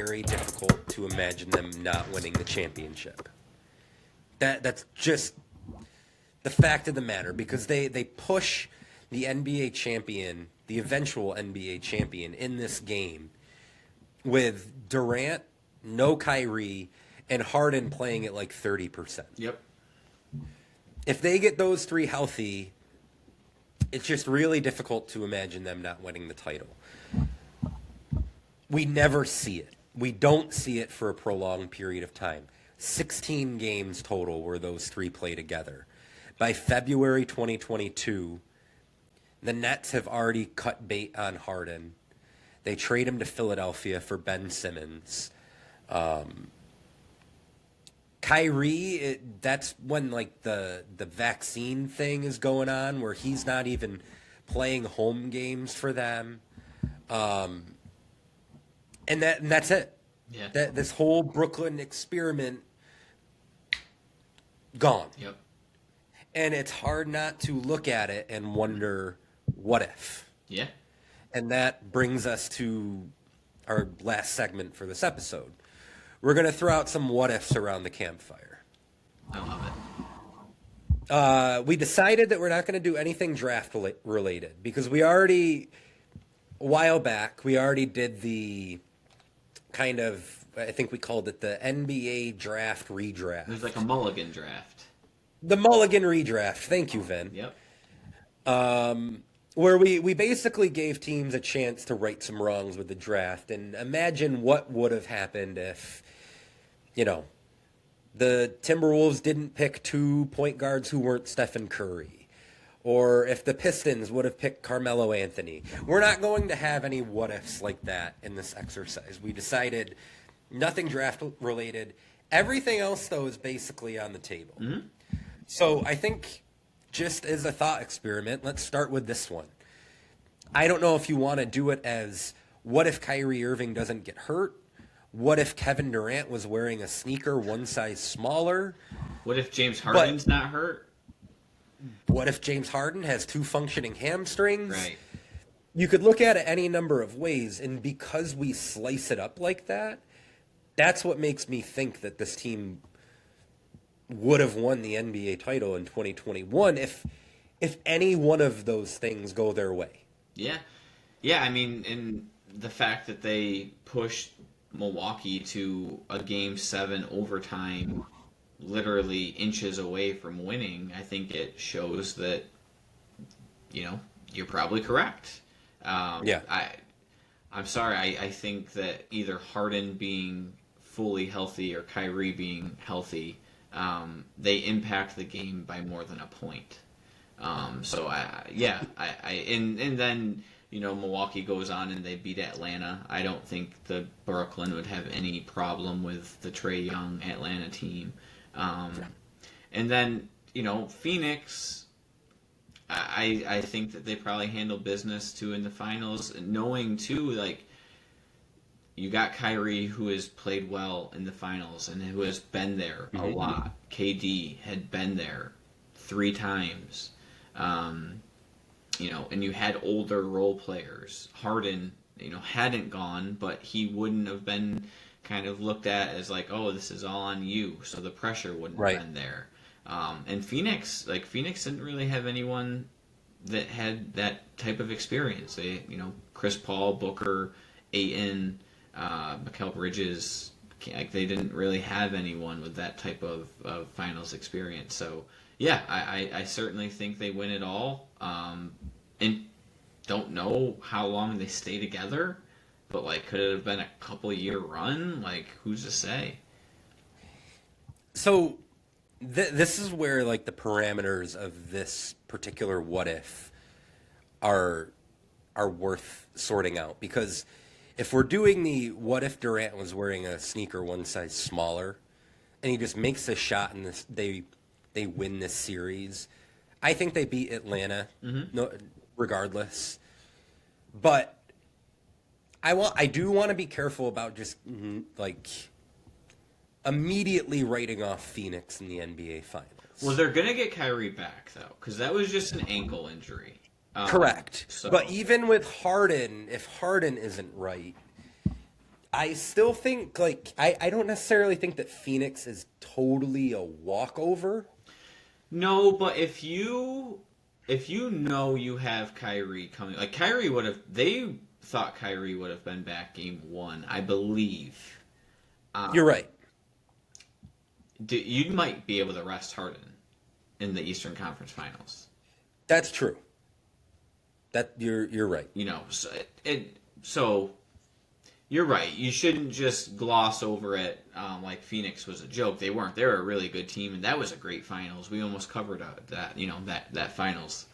very difficult to imagine them not winning the championship. That's just the fact of the matter, because they push the NBA champion, the eventual NBA champion, in this game with Durant, no Kyrie, and Harden playing at like 30%. Yep. If they get those three healthy, it's just really difficult to imagine them not winning the title. We never see it. We don't see it for a prolonged period of time. 16 games total where those three play together. By February 2022, the Nets have already cut bait on Harden. They trade him to Philadelphia for Ben Simmons. Kyrie, that's when like the vaccine thing is going on, where he's not even playing home games for them, and that's it. Yeah. This whole Brooklyn experiment gone. Yep. And it's hard not to look at it and wonder, what if? Yeah. And that brings us to our last segment for this episode. We're going to throw out some what-ifs around the campfire. I love it. We decided that we're not going to do anything draft-related because we already, a while back, we already did the kind of, I think we called it the NBA draft redraft. It was like a mulligan draft. The mulligan redraft. Thank you, Vin. Yep. Where we basically gave teams a chance to right some wrongs with the draft and imagine what would have happened if, the Timberwolves didn't pick 2 point guards who weren't Stephen Curry, or if the Pistons would have picked Carmelo Anthony. We're not going to have any what-ifs like that in this exercise. We decided nothing draft-related. Everything else, though, is basically on the table. Mm-hmm. So I think, just as a thought experiment, let's start with this one. I don't know if you want to do it as, what if Kyrie Irving doesn't get hurt? What if Kevin Durant was wearing a sneaker one size smaller? What if James Harden's not hurt? What if James Harden has 2 functioning hamstrings? Right. You could look at it any number of ways, and because we slice it up like that, that's what makes me think that this team would have won the NBA title in 2021 if any one of those things go their way. Yeah. Yeah, I mean, and the fact that they pushed Milwaukee to a Game 7 overtime literally inches away from winning, I think it shows that, you're probably correct. Yeah. I'm sorry, I think that either Harden being fully healthy or Kyrie being healthy, they impact the game by more than a point. And then Milwaukee goes on and they beat Atlanta. I don't think the Brooklyn would have any problem with the Trae Young Atlanta team. And then Phoenix, I think that they probably handle business too in the finals, knowing too you got Kyrie, who has played well in the finals and who has been there a lot. KD had been there 3 times. And you had older role players. Harden, hadn't gone, but he wouldn't have been kind of looked at as like, oh, this is all on you. So the pressure wouldn't have been there. And Phoenix didn't really have anyone that had that type of experience. They, Chris Paul, Booker, Ayton, Mikal Bridges, they didn't really have anyone with that type of finals experience. So, yeah, I certainly think they win it all. And don't know how long they stay together, but, could it have been a couple-year run? Who's to say? So this is where, the parameters of this particular what-if are worth sorting out. Because if we're doing the what if Durant was wearing a sneaker one size smaller and he just makes a shot and they win this series, I think they beat Atlanta regardless. But I do want to be careful about just immediately writing off Phoenix in the NBA Finals. Well, they're going to get Kyrie back, though, because that was just an ankle injury. Correct. So. But even with Harden, if Harden isn't right, I still think like I don't necessarily think that Phoenix is totally a walkover. No, but if you know you have Kyrie coming, like Kyrie would have, they thought Kyrie would have been back game one, I believe. You're right. You might be able to rest Harden in the Eastern Conference Finals. That's true. That you're right. You know, so you're right. You shouldn't just gloss over it like Phoenix was a joke. They weren't. They were a really good team, and that was a great finals. We almost covered that finals.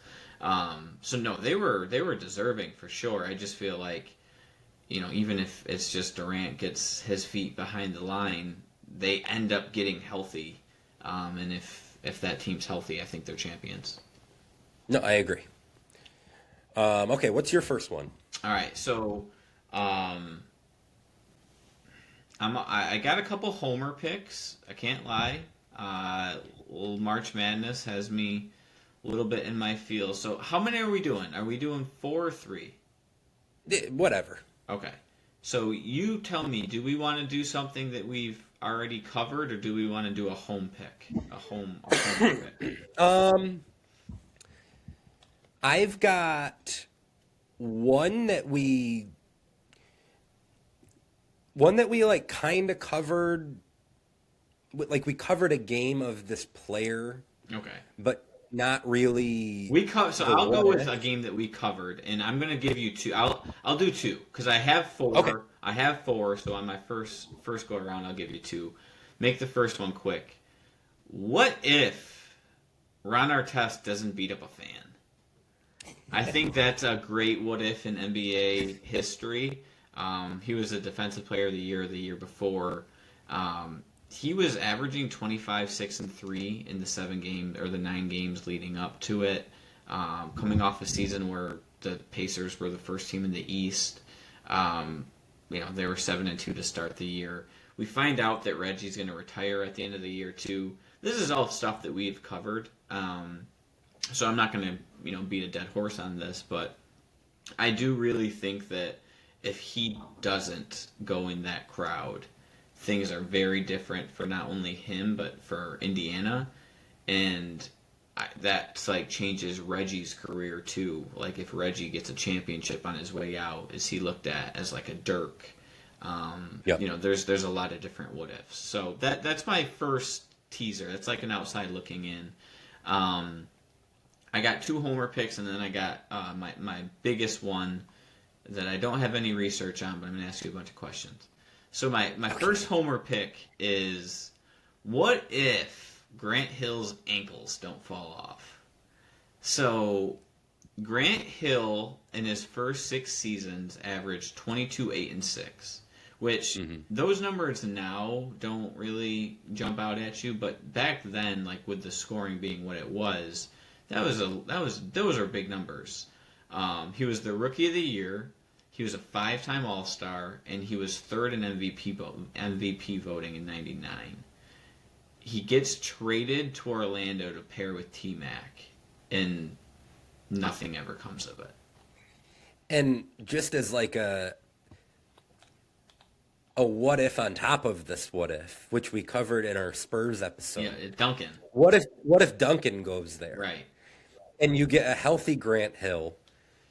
So no, they were deserving for sure. I just feel like, even if it's just Durant gets his feet behind the line, they end up getting healthy. And if that team's healthy, I think they're champions. No, I agree. Okay, what's your first one? All right, so I got a couple homer picks. I can't lie. Little March Madness has me a little bit in my feel. So how many are we doing? Are we doing 4 or 3? Whatever. Okay. So you tell me, do we want to do something that we've already covered, or do we want to do a home pick? A home pick? I've got one that we like kind of covered. Like we covered a game of this player. Okay. But not really. So I'll go with a game that we covered, and I'm going to give you 2. I'll do 2 because I have 4. Okay. I have 4, so on my first go around, I'll give you 2. Make the first one quick. What if Ron Artest doesn't beat up a fan? I think that's a great what if in NBA history. He was a defensive player of the year before. He was averaging 25, 6, and 3 in the 7 games or the 9 games leading up to it. Coming off a season where the Pacers were the first team in the East. They were 7-2 to start the year. We find out that Reggie's going to retire at the end of the year too. This is all stuff that we've covered. So I'm not going to beat a dead horse on this, but I do really think that if he doesn't go in that crowd, things are very different for not only him but for Indiana, and that's like changes Reggie's career too. Like if Reggie gets a championship on his way out, is he looked at as like a Dirk? Yep. There's a lot of different what ifs. So that's my first teaser. That's like an outside looking in. I got 2 homer picks, and then I got my biggest one that I don't have any research on, but I'm going to ask you a bunch of questions. So my first homer pick is, what if Grant Hill's ankles don't fall off? So Grant Hill in his first 6 seasons averaged 22, 8, and 6, which those numbers now don't really jump out at you, but back then, like with the scoring being what it was, those are big numbers. He was the Rookie of the Year. He was a 5-time All-Star, and he was 3rd in MVP voting in '99. He gets traded to Orlando to pair with T-Mac, and nothing ever comes of it. And just as like a what if on top of this what if, which we covered in our Spurs episode. Yeah, Duncan. What if Duncan goes there? Right. And you get a healthy Grant Hill,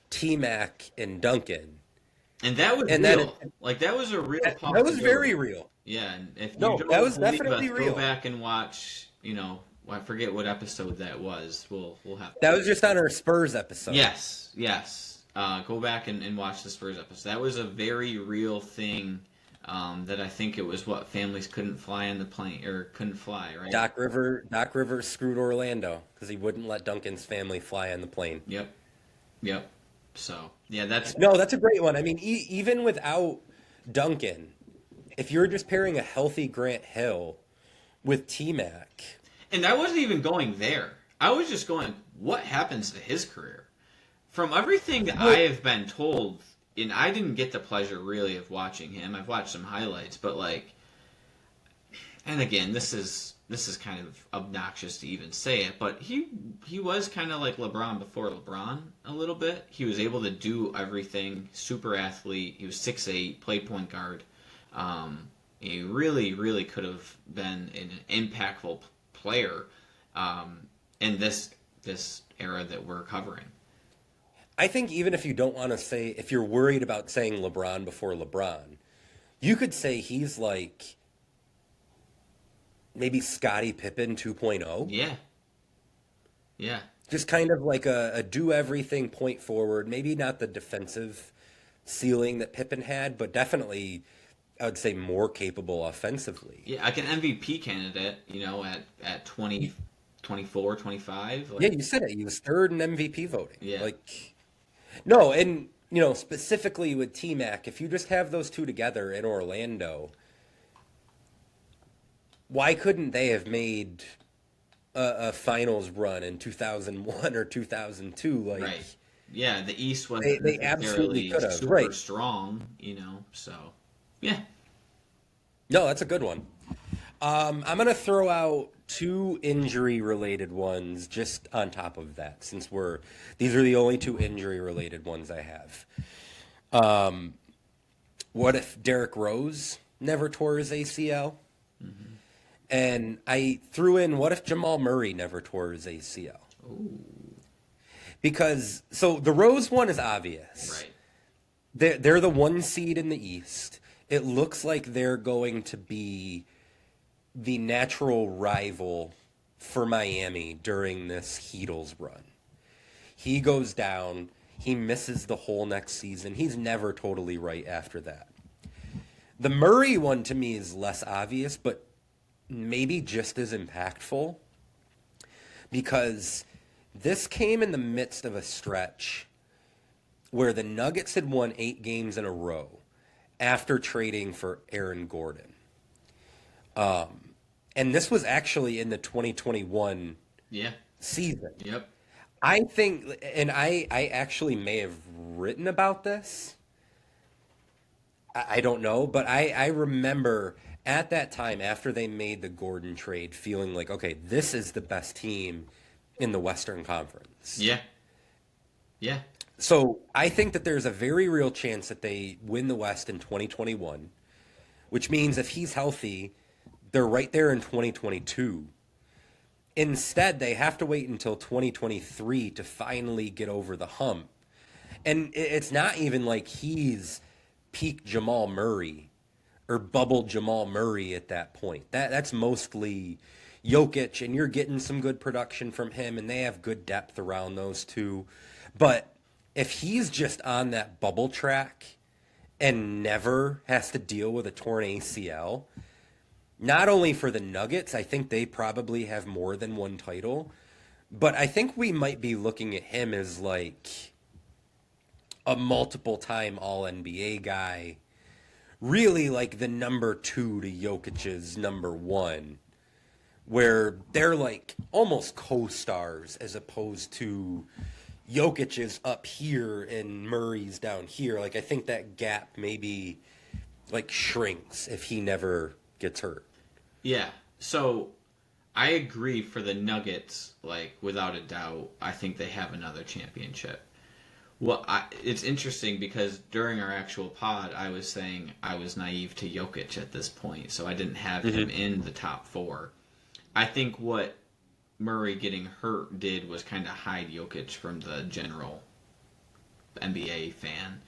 T-Mac, and Duncan. And that was real. That was a real possibility. That was very real. Yeah, and if you that was definitely real. Go back and watch, I forget what episode that was. We'll have That was just on our Spurs episode. Yes. Go back and watch the Spurs episode. That was a very real thing. That I think it was families couldn't fly on the plane or couldn't fly, right? Doc Rivers screwed Orlando because he wouldn't let Duncan's family fly on the plane. Yep. So yeah, that's a great one. I mean, even without Duncan, if you're just pairing a healthy Grant Hill with T-Mac, and I wasn't even going there. I was just going, what happens to his career? From everything that I have been told. And I didn't get the pleasure really of watching him. I've watched some highlights, but and again, this is kind of obnoxious to even say it, but he was kind of like LeBron before LeBron a little bit. He was able to do everything, super athlete. He was 6'8", played point guard. He really, really could have been an impactful player in this era that we're covering. I think even if you don't want to say, if you're worried about saying LeBron before LeBron, you could say he's like maybe Scottie Pippen 2.0. Yeah, yeah, Just kind of like a do everything point forward, maybe not the defensive ceiling that Pippen had, but definitely I would say more capable offensively. yeah. Like an MVP candidate, at 20, 24, 25. Yeah, Like, you said it. He was third in MVP voting. yeah, Like, no, and specifically with T-Mac, if you just have those two together in Orlando, why couldn't they have made a finals run in 2001 or 2002? Like, right. Yeah, the East wasn't they absolutely necessarily could have. super Right. strong, so yeah. No, that's a good one. I'm going to throw out two injury-related ones just on top of that, since these are the only two injury-related ones I have. What if Derrick Rose never tore his ACL? And I threw in, what if Jamal Murray never tore his ACL? Ooh, Because, so the Rose one is obvious. right. They're the one seed in the East. It looks like they're going to be the natural rival for Miami during this Heatles run. He goes down. He misses the whole next season. He's never totally right after that. The Murray one to me is less obvious, but maybe just as impactful, because this came in the midst of a stretch where the Nuggets had won 8 games in a row after trading for Aaron Gordon. And this was actually in the 2021 Yeah. season. Yep. I think, and I actually may have written about this. I don't know, but I remember at that time, after they made the Gordon trade, feeling like, okay, this is the best team in the Western Conference. Yeah. Yeah. So I think that there's a very real chance that they win the West in 2021, which means if he's healthy, they're right there in 2022. Instead, they have to wait until 2023 to finally get over the hump. And it's not even like he's peak Jamal Murray or bubble Jamal Murray at that point. That's mostly Jokic, and you're getting some good production from him, and they have good depth around those two. But if he's just on that bubble track and never has to deal with a torn ACL, not only for the Nuggets, I think they probably have more than one title, but I think we might be looking at him as like a multiple-time All-NBA guy, really like the number 2 to Jokic's number 1, where they're like almost co-stars as opposed to Jokic is up here and Murray's down here. Like, I think that gap maybe like shrinks if he never gets hurt. Yeah. So I agree for the Nuggets, like without a doubt, I think they have another championship. Well, it's interesting because during our actual pod, I was saying I was naive to Jokic at this point, so I didn't have him in the top 4. I think what Murray getting hurt did was kind of hide Jokic from the general NBA fan.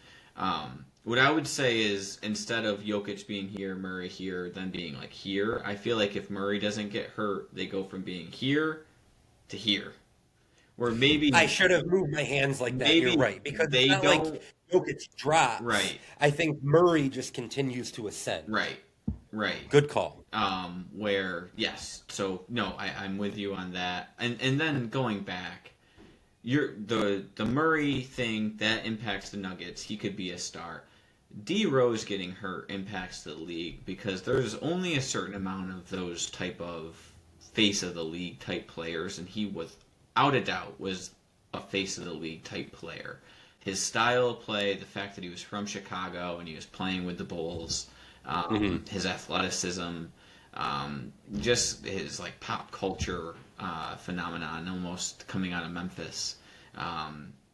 What I would say is instead of Jokic being here, Murray here, then being like here, I feel like if Murray doesn't get hurt, they go from being here to here. Where maybe I should have moved my hands like that. You're right, because they it's not don't like Jokic drops. Right. I think Murray just continues to ascend. Right. Good call. Where yes, so no, I'm with you on that. And then going back, the Murray thing that impacts the Nuggets. He could be a star. D Rose getting hurt impacts the league because there's only a certain amount of those type of face of the league type players, and he was out of doubt was a face of the league type player. His style of play, the fact that he was from Chicago and he was playing with the Bulls, his athleticism, just his like pop culture phenomenon, almost coming out of Memphis.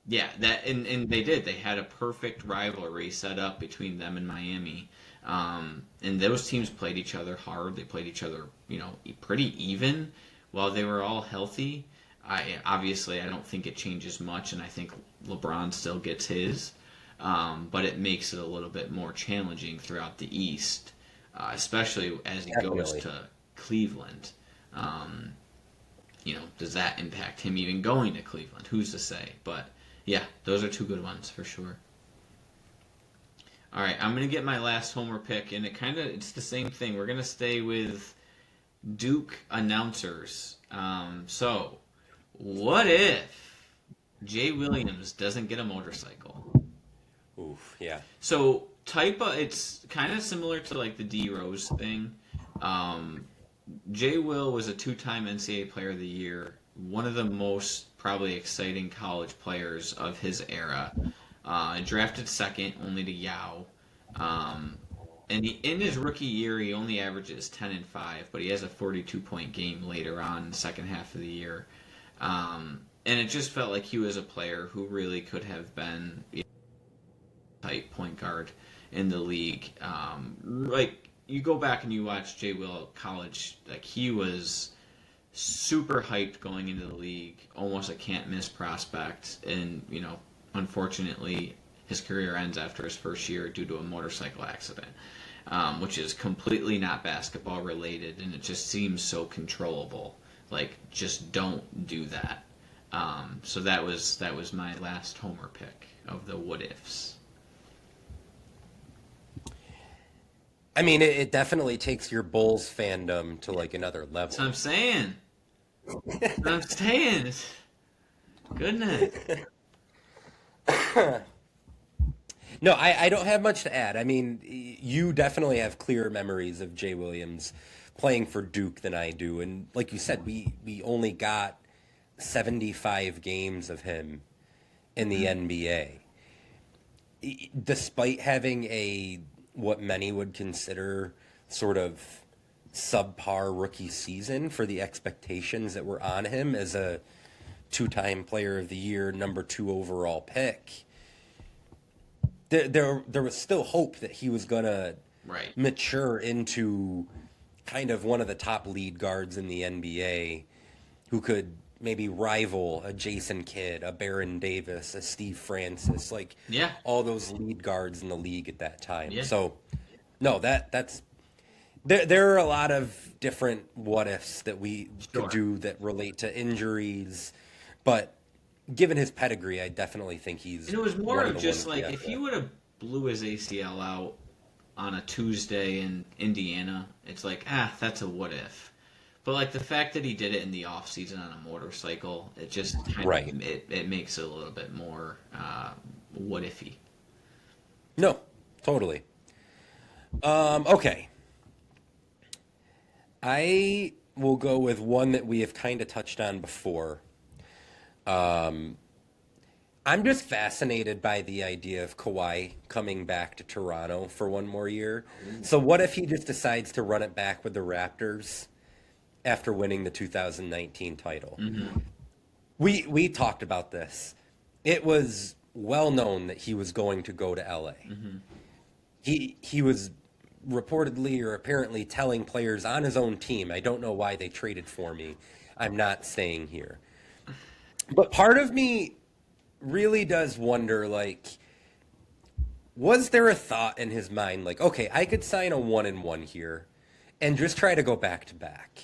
Yeah, that and they did. They had a perfect rivalry set up between them and Miami. And those teams played each other hard. They played each other, pretty even while they were all healthy. I don't think it changes much, and I think LeBron still gets his. But it makes it a little bit more challenging throughout the East, especially as he goes to Cleveland. Does that impact him even going to Cleveland? Who's to say? But yeah, those are two good ones for sure. All right, I'm gonna get my last homer pick, and it's the same thing. We're gonna stay with Duke announcers. So, what if Jay Williams doesn't get a motorcycle? Oof, yeah. So it's kind of similar to like the D Rose thing. Jay Will was a 2-time NCAA Player of the Year, one of the most probably exciting college players of his era. Drafted second only to Yao. In his rookie year, he only averages 10-5, but he has a 42-point game later on in the second half of the year. And it just felt like he was a player who really could have been type point guard in the league. Like, you go back and you watch Jay Will at college, like, he was super hyped going into the league, almost a can't-miss prospect, and, unfortunately, his career ends after his first year due to a motorcycle accident, which is completely not basketball related, and it just seems so controllable. Like, just don't do that. So that was my last homer pick of the what-ifs. I mean, it definitely takes your Bulls fandom to like another level. That's what I'm saying. Goodness. No, I don't have much to add. I mean, you definitely have clearer memories of Jay Williams playing for Duke than I do. And like you said, we only got 75 games of him in the NBA. Despite having what many would consider sort of subpar rookie season for the expectations that were on him as a 2-time Player of the Year, number 2 overall pick, there was still hope that he was going to mature into kind of one of the top lead guards in the NBA who could maybe rival a Jason Kidd, a Baron Davis, a Steve Francis, all those lead guards in the league at that time. Yeah. So, no, that's there are a lot of different what-ifs that we could do that relate to injuries, but given his pedigree, I definitely think he's... And it was more of just like, if he would have blew his ACL out on a Tuesday in Indiana, it's like, that's a what-if. But, like, the fact that he did it in the off-season on a motorcycle, it just kind of, it makes it a little bit more what-ify. No, totally. Okay. I will go with one that we have kind of touched on before. I'm just fascinated by the idea of Kawhi coming back to Toronto for one more year. So what if he just decides to run it back with the Raptors after winning the 2019 title? Mm-hmm. We talked about this. It was well known that he was going to go to LA. Mm-hmm. He was reportedly or apparently telling players on his own team, I don't know why they traded for me. I'm not staying here. But part of me really does wonder, like, was there a thought in his mind, like, okay, I could sign a 1-1 here and just try to go back to back?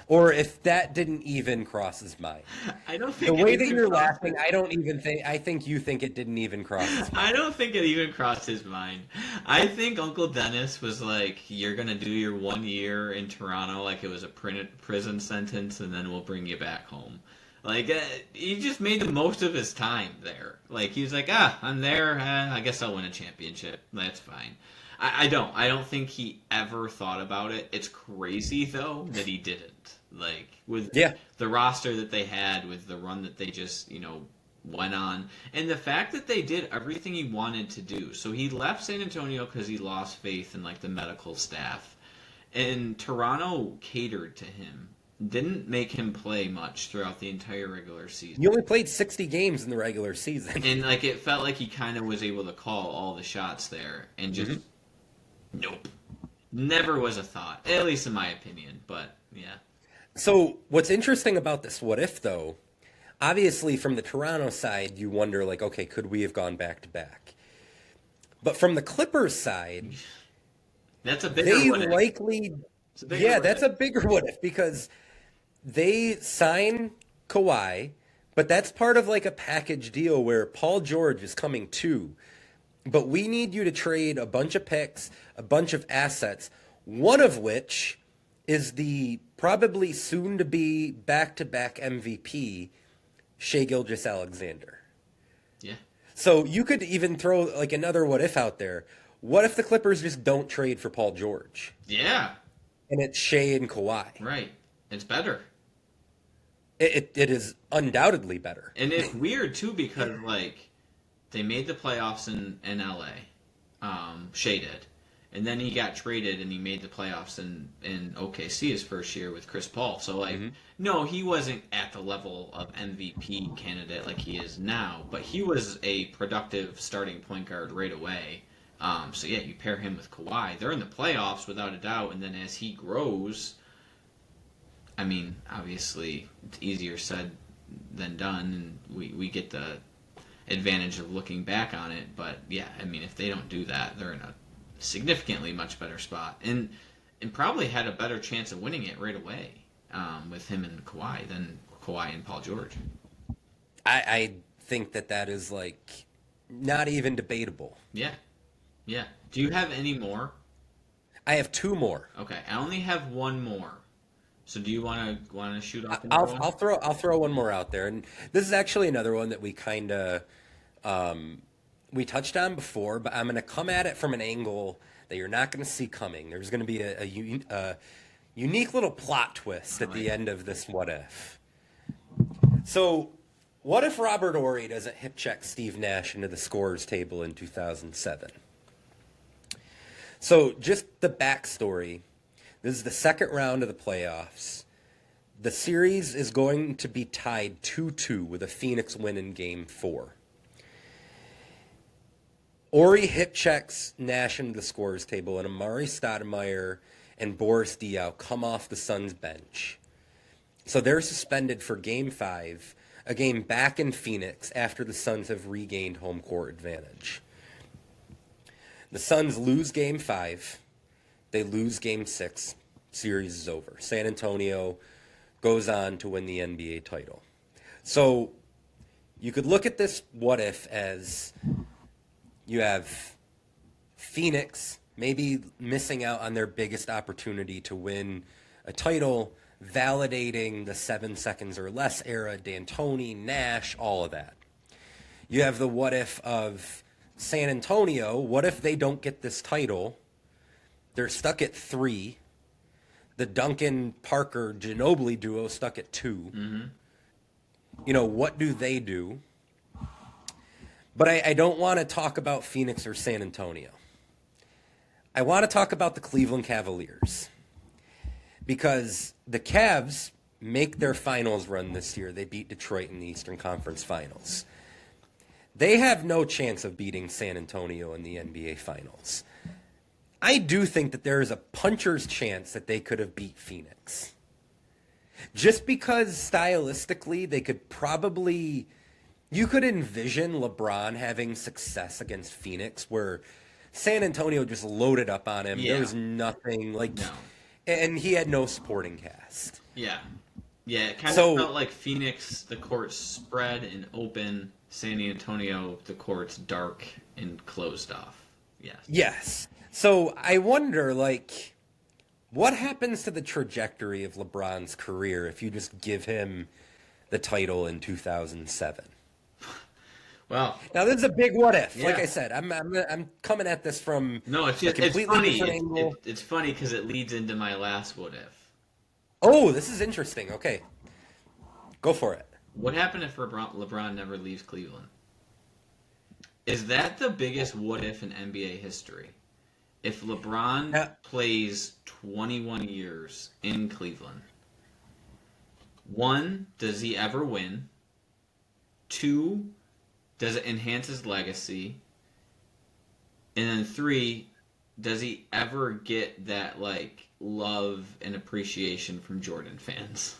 Or if that didn't even cross his mind. I don't think the way that you're laughing, I think you think it didn't even cross his mind. I don't think it even crossed his mind. I think Uncle Dennis was like, you're going to do your 1 year in Toronto like it was a prison sentence, and then we'll bring you back home. Like, he just made the most of his time there. Like, he was like, I'm there, I guess I'll win a championship. That's fine. I don't think he ever thought about it. It's crazy, though, that he didn't. Like, with the roster that they had, with the run that they just, went on. And the fact that they did everything he wanted to do. So he left San Antonio because he lost faith in, like, the medical staff. And Toronto catered to him didn't make him play much throughout the entire regular season. He only played 60 games in the regular season. And like it felt like he kind of was able to call all the shots there, and just nope, never was a thought, at least in my opinion. But yeah. So what's interesting about this what if though? Obviously, from the Toronto side, you wonder like, okay, could we have gone back to back? But from the Clippers side, that's a bigger what if. Likely, that's a bigger what if because they sign Kawhi, but that's part of like a package deal where Paul George is coming too. But we need you to trade a bunch of picks, a bunch of assets, one of which is the probably soon to be back-to-back MVP, Shai Gilgeous-Alexander. Yeah. So you could even throw like another what if out there. What if the Clippers just don't trade for Paul George? Yeah. And it's Shai and Kawhi. Right. It's better. It is undoubtedly better. And it's weird too because like they made the playoffs in LA. Shai did. And then he got traded and he made the playoffs in OKC his first year with Chris Paul. So, like, no, he wasn't at the level of MVP candidate like he is now, but he was a productive starting point guard right away. So, yeah, you pair him with Kawhi. They're in the playoffs without a doubt, and then as he grows, I mean, obviously, it's easier said than done, and we get the advantage of looking back on it. But, yeah, I mean, if they don't do that, they're in a significantly much better spot, and probably had a better chance of winning it right away with him and Kawhi than Kawhi and Paul George. I think that is like not even debatable. Yeah. Do you have any more? I have two more. Okay, I only have one more. So do you want to shoot off? I'll throw one more out there, and this is actually another one that we kind of we touched on before, but I'm going to come at it from an angle that you're not going to see coming. There's going to be a unique little plot twist at the end of this what if. So, what if Robert Horry doesn't hip check Steve Nash into the scorers table in 2007? So, just the backstory. This is the second round of the playoffs. The series is going to be tied 2-2 with a Phoenix win in Game 4. Horry hip checks Nash into the scorers table, and Amari Stoudemire and Boris Diaw come off the Suns bench. So they're suspended for Game 5, a game back in Phoenix after the Suns have regained home court advantage. The Suns lose Game 5. They lose Game 6. Series is over. San Antonio goes on to win the NBA title. So you could look at this what if as you have Phoenix maybe missing out on their biggest opportunity to win a title, validating the 7 seconds or less era, D'Antoni, Nash, all of that. You have the what if of San Antonio. What if they don't get this title? They're stuck at 3. The Duncan Parker Ginobili duo stuck at 2. You know, what do they do? But I don't want to talk about Phoenix or San Antonio. I want to talk about the Cleveland Cavaliers. Because the Cavs make their finals run this year. They beat Detroit in the Eastern Conference Finals. They have no chance of beating San Antonio in the NBA Finals. I do think that there is a puncher's chance that they could have beat Phoenix. Just because stylistically they could probably... You could envision LeBron having success against Phoenix where San Antonio just loaded up on him. Yeah. There was nothing like... No. And he had no supporting cast. Yeah. Yeah, it kind of felt like Phoenix, the court's spread and open. San Antonio, the court's dark and closed off. Yes. Yes. So I wonder, like, what happens to the trajectory of LeBron's career if you just give him the title in 2007? Well, now this is a big what if. Yeah. Like I said, I'm coming at this from it's completely different angle. It's funny because it leads into my last what if. Oh, this is interesting. Okay, go for it. What happened if LeBron never leaves Cleveland? Is that the biggest what if in NBA history? If LeBron plays 21 years in Cleveland 1, does he ever win? 2, does it enhance his legacy? And then 3, does he ever get that like love and appreciation from Jordan fans?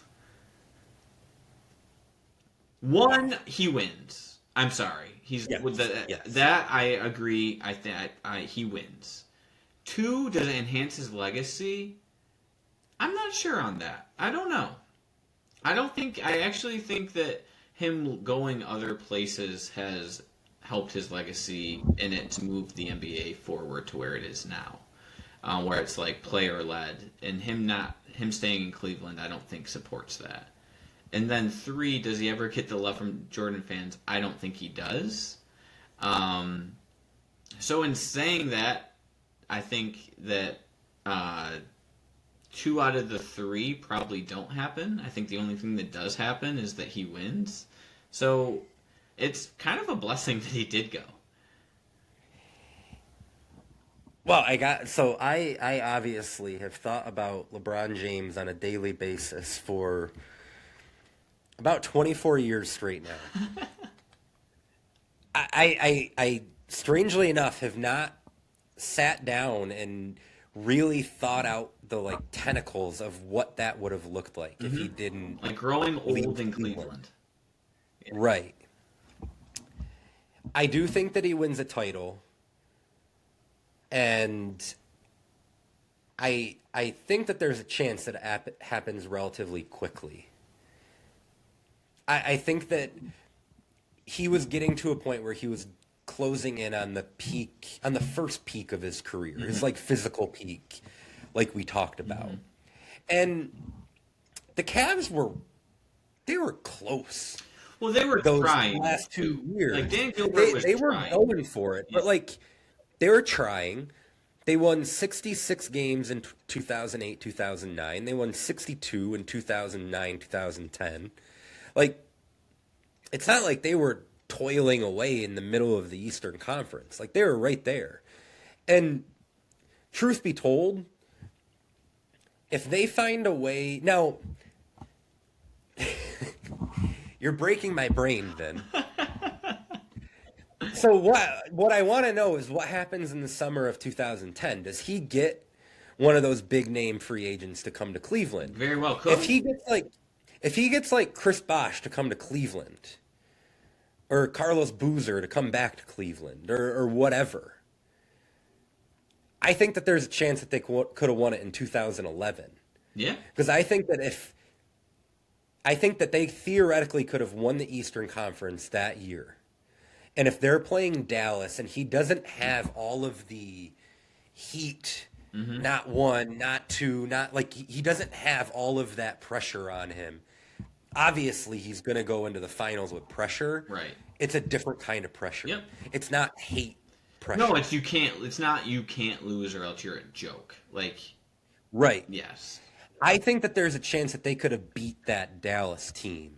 1, he wins. I'm sorry. He's Yes, with yes. that I agree. I think he wins. 2, does it enhance his legacy? I'm not sure on that. I don't know. I actually think that him going other places has helped his legacy in it to move the NBA forward to where it is now, where it's like player led, and him staying in Cleveland, I don't think supports that. And then 3, does he ever get the love from Jordan fans? I don't think he does. So in saying that, I think that 2 out of the 3 probably don't happen. I think the only thing that does happen is that he wins. So it's kind of a blessing that he did go. Well, I obviously have thought about LeBron James on a daily basis for about 24 years straight now. I strangely enough have not sat down and really thought out the like tentacles of what that would have looked like if he didn't Like growing leave old in Cleveland. Right. I do think that he wins a title, and I think that there's a chance that it happens relatively quickly. I think that he was getting to a point where he was closing in on the peak, on the first peak of his career, his like physical peak, like we talked about. And the Cavs were close. Well, they were Those trying. last 2 years. Like Dan Gilbert was they were trying. going for it, but like they were trying. They won 66 games in 2008, 2009. They won 62 in 2009, 2010. Like, it's not like they were toiling away in the middle of the Eastern Conference. Like, they were right there. And truth be told, if they find a way... Now, you're breaking my brain, Vin. So what I want to know is what happens in the summer of 2010. Does he get one of those big name free agents to come to Cleveland? Very well could. If he gets like Chris Bosh to come to Cleveland, or Carlos Boozer to come back to Cleveland, or whatever, I think that there's a chance that they could have won it in 2011. Yeah. Because I think that they theoretically could have won the Eastern Conference that year. And if they're playing Dallas and he doesn't have all of the heat, not 1, not 2, not like he doesn't have all of that pressure on him, obviously he's going to go into the finals with pressure. Right. It's a different kind of pressure. Yep. It's not hate pressure. No, it's not you can't lose or else you're a joke. Like, right. yes. I think that there's a chance that they could have beat that Dallas team,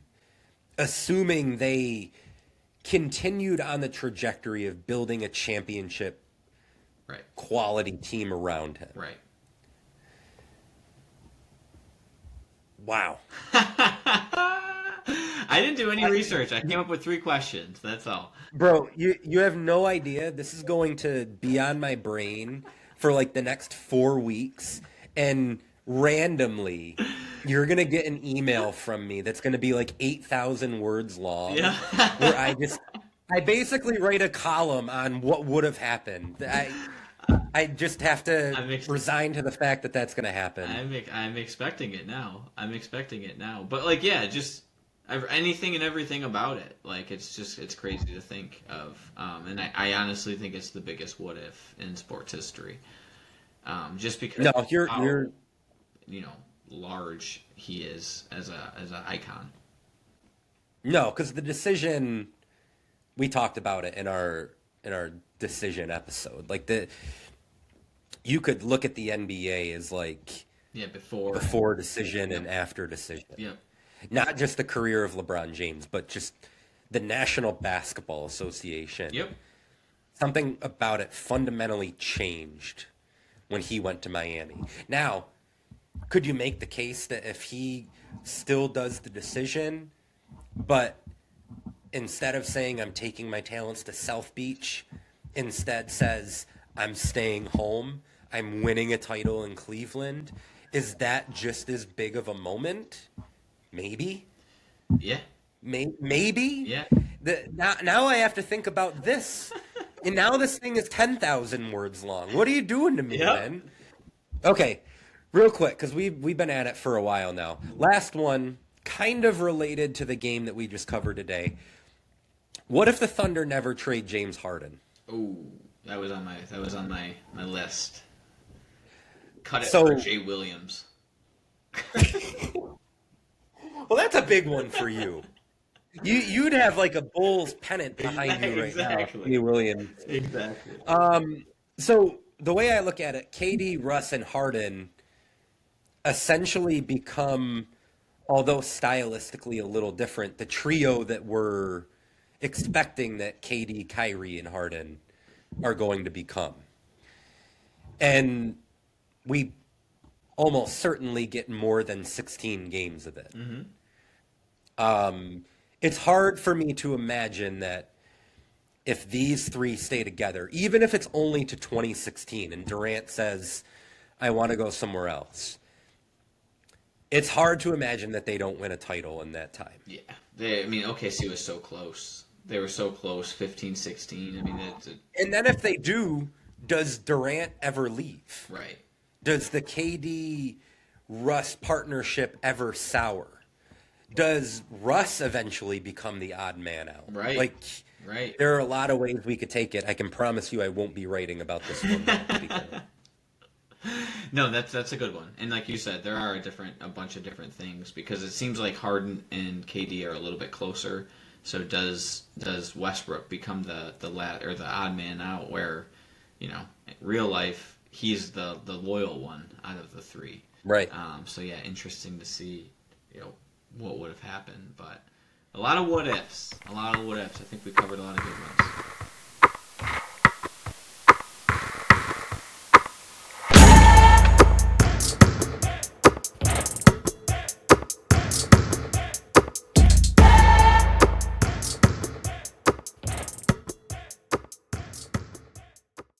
assuming they continued on the trajectory of building a championship Right. quality team around him. Right. Wow. I didn't do any research. I came up with 3 questions. That's all. Bro, you have no idea. This is going to be on my brain for like the next 4 weeks, and randomly you're going to get an email from me that's going to be like 8,000 words long, Yeah. where I basically write a column on what would have happened. I just have to resign to the fact that that's going to happen. I'm expecting it now. But like, yeah, just anything and everything about it. Like, it's crazy to think of. And I honestly think it's the biggest what if in sports history. Just because you're large he is as an icon. No, because the decision, we talked about it in our decision episode. Like you could look at the NBA as like before decision and after decision. Yep. Not just the career of LeBron James, but just the National Basketball Association. Yep. Something about it fundamentally changed when he went to Miami. Now, could you make the case that if he still does the decision, but instead of saying I'm taking my talents to South Beach, instead says I'm staying home, I'm winning a title in Cleveland, is that just as big of a moment? Maybe. Yeah. Maybe. Yeah. Now I have to think about this. And now this thing is 10,000 words long. What are you doing to me, man? Okay, real quick, because we've been at it for a while now. Last one, kind of related to the game that we just covered today. What if the Thunder never trade James Harden? Oh, that was on my list. Cut it for Jay Williams. Well, that's a big one for you. You'd have like a Bulls pennant behind you right now, Jay Williams. Exactly. So the way I look at it, KD, Russ, and Harden essentially become, although stylistically a little different, the trio that we're expecting that KD, Kyrie, and Harden are going to become. And we almost certainly get more than 16 games of it. It's hard for me to imagine that if these three stay together, even if it's only to 2016 and Durant says, I want to go somewhere else, it's hard to imagine that they don't win a title in that time. Yeah. OKC was so close. They were so close, 15, 16. And then if they do, does Durant ever leave? Right. Does the KD-Russ partnership ever sour? Does Russ eventually become the odd man out? Right. Right. There are a lot of ways we could take it. I can promise you I won't be writing about this one. No, that's a good one. And like you said, there are a bunch of different things because it seems like Harden and KD are a little bit closer. So does Westbrook become the odd man out where, in real life he's the loyal one out of the three. Right. So yeah, interesting to see, what would have happened, but a lot of what ifs. I think we covered a lot of good ones.